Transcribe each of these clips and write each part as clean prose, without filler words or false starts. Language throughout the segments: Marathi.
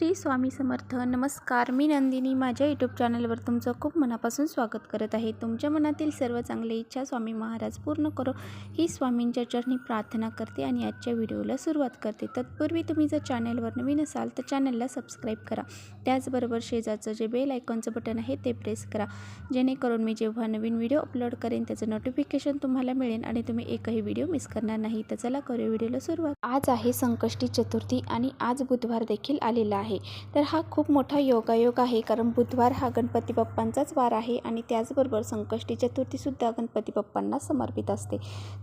श्री स्वामी समर्थ. नमस्कार, मी नंदिनी. माझ्या यूट्यूब चॅनलवर तुमचं खूप मनापासून स्वागत करत आहे. तुमच्या मनातील सर्व चांगली इच्छा स्वामी महाराज पूर्ण करो ही स्वामींच्या चरणी प्रार्थना करते आणि आजच्या व्हिडिओला सुरुवात करते. तत्पूर्वी तुम्ही जर चॅनलवर नवीन असाल तर चॅनलला सबस्क्राईब करा. त्याचबरोबर शेजारचं जे बेल आयकॉनचं बटन आहे ते प्रेस करा, जेणेकरून मी जेव्हा नवीन व्हिडिओ अपलोड करेन त्याचं नोटिफिकेशन तुम्हाला मिळेल आणि तुम्ही एकही व्हिडिओ मिस करणार नाही. तर चला करूया व्हिडिओला सुरुवात. आज आहे संकष्टी चतुर्थी आणि आज बुधवार देखील आलेला आहे. तर हा खूप मोठा योगायोग आहे, कारण बुधवार हा गणपती बाप्पांचाच वार आहे आणि त्याचबरोबर संकष्टी चतुर्थीसुद्धा गणपती बाप्पांना समर्पित असते.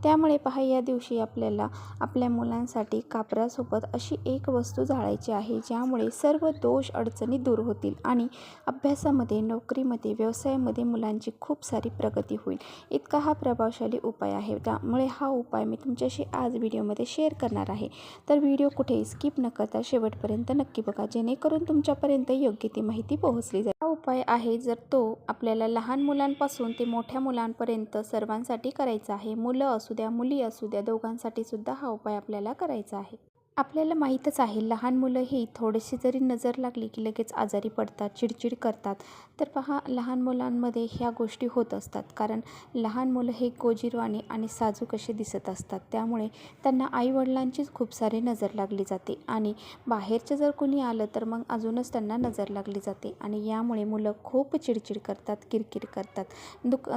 त्यामुळे पहा, या दिवशी आपल्याला आपल्या मुलांसाठी कापरासोबत अशी एक वस्तू जाळायची आहे, ज्यामुळे सर्व दोष अडचणी दूर होतील आणि अभ्यासामध्ये, नोकरीमध्ये, व्यवसायामध्ये मुलांची खूप सारी प्रगती होईल. इतका हा प्रभावशाली उपाय आहे. त्यामुळे हा उपाय मी तुमच्याशी आज व्हिडिओमध्ये शेअर करणार आहे. तर व्हिडिओ कुठेही स्किप न करता शेवटपर्यंत नक्की बघा, जेणेकरून तुमच्यापर्यंत योग्य ती माहिती पोहोचली जाईल. हा उपाय आहे जर तो आपल्याला लहान मुलांपासून ते मोठ्या मुलांपर्यंत सर्वांसाठी करायचा आहे. मुलं असू द्या, मुली असू द्या, दोघांसाठी सुद्धा हा उपाय आपल्याला करायचा आहे. आपल्याला माहीतच आहे, लहान मुलं ही थोडीशी जरी नजर लागली की लगेच आजारी पडतात, चिडचिड करतात. तर पहा, लहान मुलांमध्ये ह्या गोष्टी होत असतात, कारण लहान मुलं हे गोजिरवाणे आणि साजूक असे दिसत असतात. त्यामुळे त्यांना आईवडिलांचीच खूप सारी नजर लागली जाते आणि बाहेरचं जर कोणी आलं तर मग अजूनच त्यांना नजर लागली जाते आणि यामुळे मुलं खूप चिडचिड करतात, किरकिर करतात.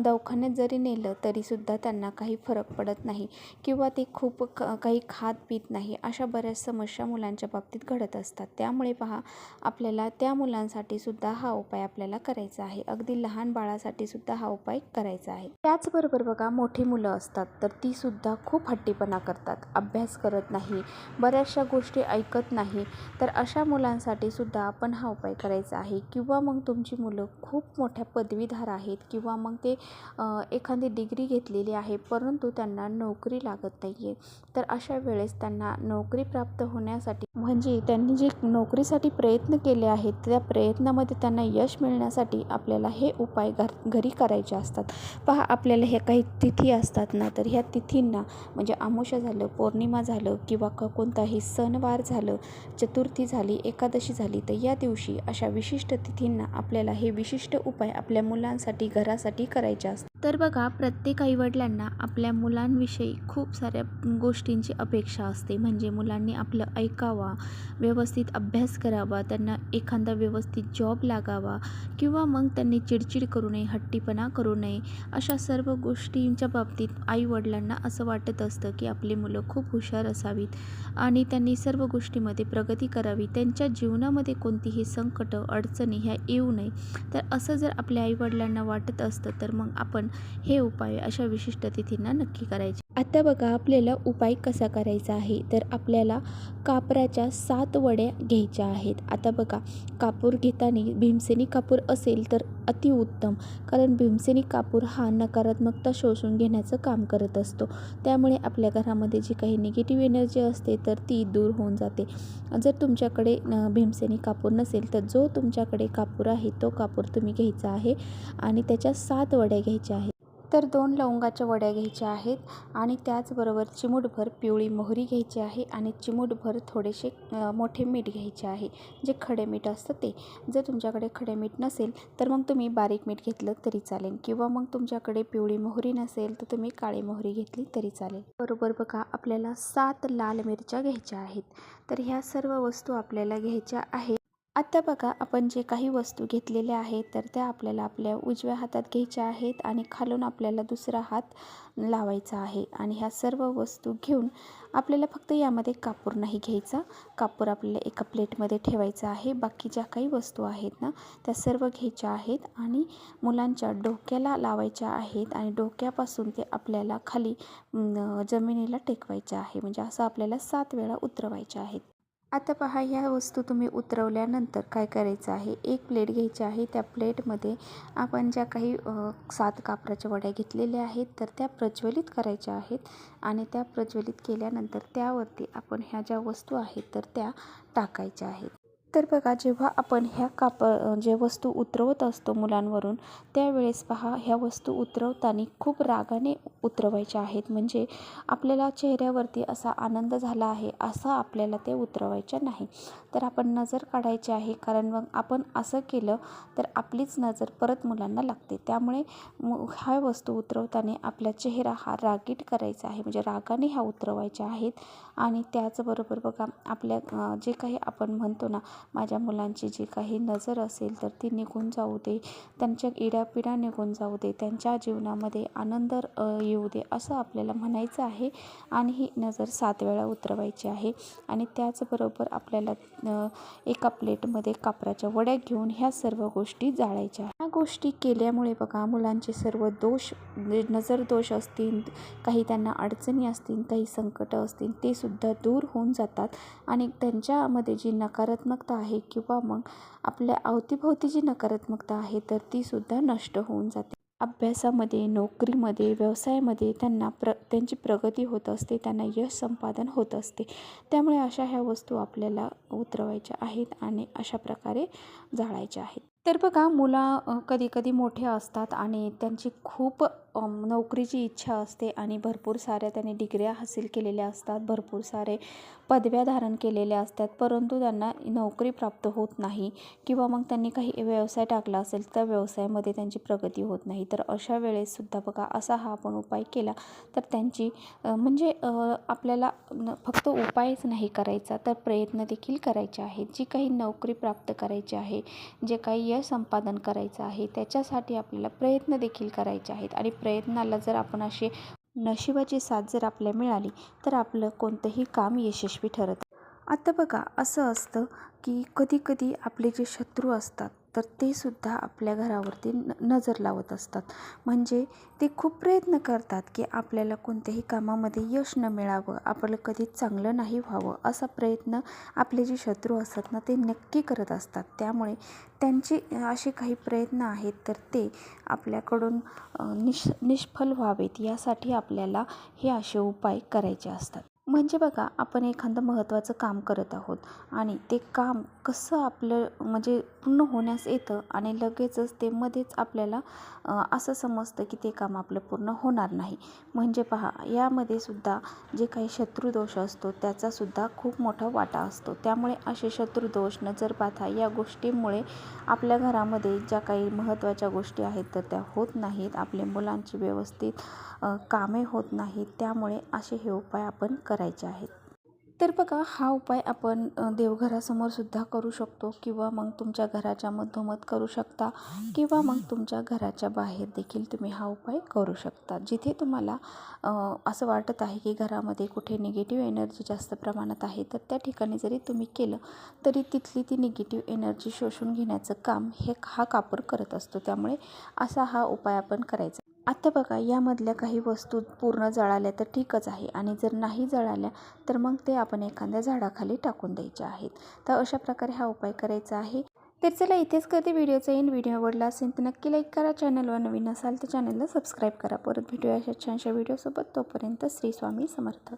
दवाखान्यात जरी नेलं तरीसुद्धा त्यांना काही फरक पडत नाही किंवा ते खूप काही खात पीत नाही. अशा बऱ्याच समस्या मुलांच्या बाबतीत घडत असतात. त्यामुळे पहा, आपल्याला त्या मुलांसाठी सुद्धा हा उपाय आपल्याला करायचा आहे. अगदी लहान बाळासाठी सुद्धा हा उपाय करायचा आहे. त्याचबरोबर बघा, मोठी मुलं असतात तर ती सुद्धा खूप हट्टीपणा करतात, अभ्यास करत नाही, बऱ्याचशा गोष्टी ऐकत नाही. तर अशा मुलांसाठी सुद्धा आपण हा उपाय करायचा आहे. किंवा मग तुमची मुलं खूप मोठ्या पदवीधर आहेत किंवा मग ते एखादी डिग्री घेतलेली आहे परंतु त्यांना नोकरी लागत नाही आहे. तर अशा वेळेस त्यांना नोकरी प्राप्त होण्यासाठी, म्हणजे त्यांनी जे नोकरीसाठी प्रयत्न केले आहेत त्या प्रयत्नामध्ये त्यांना यश मिळण्यासाठी आपल्याला हे उपाय घरी करायचे असतात. पहा, आपल्याला हे काही तिथी असतात ना, तर ह्या तिथींना म्हणजे अमावस्या झालं, पौर्णिमा झालं किंवा कोणताही सणवार झालं, चतुर्थी झाली, एकादशी झाली, तर या दिवशी अशा विशिष्ट तिथींना आपल्याला हे विशिष्ट उपाय आपल्या मुलांसाठी, घरासाठी करायचे असतात. तर बघा, प्रत्येक आईवडिलांना आपल्या मुलांविषयी खूप साऱ्या गोष्टींची अपेक्षा असते. म्हणजे मुलांनी आपलं ऐकावा, व्यवस्थित अभ्यास करावा, त्यांना एखादा व्यवस्थित जॉब लागावा किंवा मग त्यांनी चिडचिड करू नये, हट्टीपणा करू नये. अशा सर्व गोष्टींच्या बाबतीत आईवडिलांना असं वाटत असतं की आपली मुलं खूप हुशार असावीत आणि त्यांनी सर्व गोष्टीमध्ये प्रगती करावी, त्यांच्या जीवनामध्ये कोणतीही संकट, अडचणी ह्या येऊ नये. तर असं जर आपल्या आईवडिलांना वाटत असतं तर मग आपण हे उपाय अशा विशिष्ट तिथींना नक्की करायचे. आता बघा, आपल्याला उपाय कसा करायचा आहे. तर आपल्याला कापराच्या 7 वड्या घ्यायच्या आहेत. आता बघा, कापूर घेताना भीमसेनी कापूर असेल तर अतिउत्तम, कारण भीमसेनी कापूर हा नकारात्मकता शोषून घेण्याचं काम करत असतो. त्यामुळे आपल्या घरामध्ये जी काही निगेटिव्ह एनर्जी असते तर ती दूर होऊन जाते. जर तुमच्याकडे भीमसेनी कापूर नसेल तर जो तुमच्याकडे कापूर आहे तो कापूर तुम्ही घ्यायचा आहे आणि त्याच्या 7 वड्या घ्यायच्या आहेत. तर 2 लवंगाच्या वड्या घ्यायच्या आहेत आणि त्याचबरोबर चिमूटभर पिवळी मोहरी घ्यायची आहे आणि चिमूटभर थोडेसे मोठे मीठ घ्यायचे आहे, जे खडे मीठ असतं ते. जर तुमच्याकडे खडे मीठ नसेल तर मग तुम्ही बारीक मीठ घेतलं तरी चालेल किंवा मग तुमच्याकडे पिवळी मोहरी नसेल तर तुम्ही काळी मोहरी घेतली तरी चालेल. बरोबर बघा, आपल्याला 7 लाल मिरच्या घ्यायच्या आहेत. तर ह्या सर्व वस्तू आपल्याला घ्यायच्या आहेत. आता बघा, आपण जे काही वस्तू घेतलेल्या आहेत तर त्या आपल्याला आपल्या उजव्या हातात घ्यायच्या आहेत आणि खालून आपल्याला दुसरा हात लावायचा आहे आणि ह्या सर्व वस्तू घेऊन आपल्याला फक्त यामध्ये कापूर नाही घ्यायचा. कापूर आपल्याला एका प्लेटमध्ये ठेवायचा आहे. बाकी ज्या काही वस्तू आहेत ना त्या सर्व घ्यायच्या आहेत आणि मुलांच्या डोक्याला लावायच्या आहेत आणि डोक्यापासून ते आपल्याला खाली जमिनीला टेकवायच्या आहे. म्हणजे असं आपल्याला 7 वेळा उतरवायच्या आहेत. आता पहा, ह्या वस्तू तुम्ही उतरवल्यानंतर काय करायचं आहे, एक प्लेट घ्यायची आहे. त्या प्लेटमध्ये आपण ज्या काही 7 कापराच्या वड्या घेतलेल्या आहेत तर त्या प्रज्वलित करायच्या आहेत आणि त्या प्रज्वलित केल्यानंतर त्यावरती आपण ह्या ज्या वस्तू आहेत तर त्या टाकायच्या आहेत. तर बघा, जेव्हा आपण जे वस्तू उतरवत असतो मुलांवरून, त्यावेळेस पहा, ह्या वस्तू उतरवताना खूप रागाने उतरवायच्या आहेत. म्हणजे आपल्याला चेहऱ्यावरती असा आनंद झाला आहे असं आपल्याला ते उतरवायच्या नाही. तर आपण नजर काढायची आहे, कारण मग आपण असं केलं तर आपलीच नजर परत मुलांना लागते. त्यामुळे ह्या वस्तू उतरवताना आपला चेहरा हा रागीट करायचा आहे, म्हणजे रागाने ह्या उतरवायच्या आहेत. आणि त्याचबरोबर बघा, आपल्या जे काही आपण म्हणतो ना, माझ्या मुलांची जी काही नजर असेल तर ती निघून जाऊ दे, त्यांच्या इडापिडा निघून जाऊ दे, त्यांच्या जीवनामध्ये आनंद येऊ दे, असं आपल्याला म्हणायचं आहे. आणि ही नजर 7 वेळा उतरवायची आहे. आणि त्याचबरोबर आपल्याला एका प्लेटमध्ये कापराच्या वड्या घेऊन ह्या सर्व गोष्टी जाळायच्या. ह्या गोष्टी केल्यामुळे बघा, मुलांचे सर्व दोष, नजर दोष असतील, काही त्यांना अडचणी असतील, काही संकट असतील, ते सुद्धा दूर होऊन जातात. आणि त्यांच्यामध्ये जी नकारात्मकता आहे किंवा मग आपल्या अवतीभोवती जी नकारात्मकता आहे तर ती सुद्धा नष्ट होऊन जाते. अभ्यासामध्ये, नोकरीमध्ये, व्यवसायामध्ये त्यांची प्रगती होत असते, त्यांना यश संपादन होत असते. त्यामुळे अशा ह्या वस्तू आपल्याला उतरवायच्या आहेत आणि अशा प्रकारे जाळायच्या आहेत. तर बघा, मुलं कधी कधी मोठे असतात आणि त्यांची खूप नोकरीची इच्छा असते आणि भरपूर साऱ्या त्यांनी डिग्र्या हासिल केलेल्या असतात, भरपूर सारे पदव्या धारण केलेल्या असतात, परंतु त्यांना नोकरी प्राप्त होत नाही किंवा मग त्यांनी काही व्यवसाय टाकला असेल त्या व्यवसायामध्ये त्यांची प्रगती होत नाही. तर अशा वेळेससुद्धा बघा, असा हा आपण उपाय केला तर त्यांची म्हणजे आपल्याला फक्त उपायच नाही करायचा, तर प्रयत्न देखील करायचे आहेत. जी काही नोकरी प्राप्त करायची आहे, जे काही यश संपादन करायचं आहे, त्याच्यासाठी आपल्याला प्रयत्न देखील करायचे आहेत. आणि प्रयत्नाला जर आपण असे नशिबाची साथ जर आपल्याला मिळाली तर आपलं कोणतंही काम यशस्वी ठरत. आता बघा, असं असतं की कधी कधी आपले जे शत्रू असतात तर ते सुद्धा आपल्या घरावरती नजर लावत असतात. म्हणजे ते खूप प्रयत्न करतात की आपल्याला कोणत्याही कामामध्ये यश न मिळावं, आपलं कधीच चांगलं नाही व्हावं, असा प्रयत्न आपले जे शत्रू असतात ना ते नक्की करत असतात. त्यामुळे त्यांचे असे काही प्रयत्न आहेत तर ते आपल्याकडून निष्फल व्हावेत, यासाठी आपल्याला हे असे उपाय करायचे असतात. म्हणजे बघा, आपण एखादं महत्त्वाचं काम करत आहोत आणि ते काम कसं आपलं म्हणजे पूर्ण होण्यास येतं आणि लगेचच ते मध्येच आपल्याला असं समजतं की ते काम आपलं पूर्ण होणार नाही. म्हणजे पहा, यामध्ये सुद्धा जे काही शत्रुदोष असतो त्याचासुद्धा खूप मोठा वाटा असतो. त्यामुळे असे शत्रुदोष, नजरबाधा या गोष्टींमुळे आपल्या घरामध्ये ज्या काही महत्त्वाच्या गोष्टी आहेत तर त्या होत नाहीत, आपल्या मुलांची व्यवस्थित कामे होत नाहीत. त्यामुळे असे हे उपाय आपण करायचे आहेत. तर बघा, हा उपाय आपण देवघरासमोर सुद्धा करू शकतो किंवा मग तुमच्या घराच्या मधोमध करू शकता किंवा मग तुमच्या घराच्या बाहेर देखील तुम्ही हा उपाय करू शकता. जिथे तुम्हाला असं वाटत आहे की घरामध्ये कुठे निगेटिव्ह एनर्जी जास्त प्रमाणात आहे तर त्या ठिकाणी जरी तुम्ही केलं तरी तिथली ती निगेटिव्ह एनर्जी शोषून घेण्याचं काम हा कापूर करत असतो. त्यामुळे असा हा उपाय आपण करायचा. आता बघा, यामधल्या काही वस्तू पूर्ण जळाल्या तर ठीकच आहे आणि जर नाही जळाल्या तर मग ते आपण एखाद्या झाडाखाली टाकून द्यायचे आहेत. तर अशा प्रकारे हा उपाय करायचा आहे. तर चला, इथेच करते व्हिडिओचा एंड. व्हिडिओ आवडला असेल तर नक्की लाईक करा, चॅनलवर नवीन असाल तर चॅनलला सबस्क्राईब करा. परत भेटूया अशा छानशा व्हिडिओसोबत. तोपर्यंत श्री स्वामी समर्थ.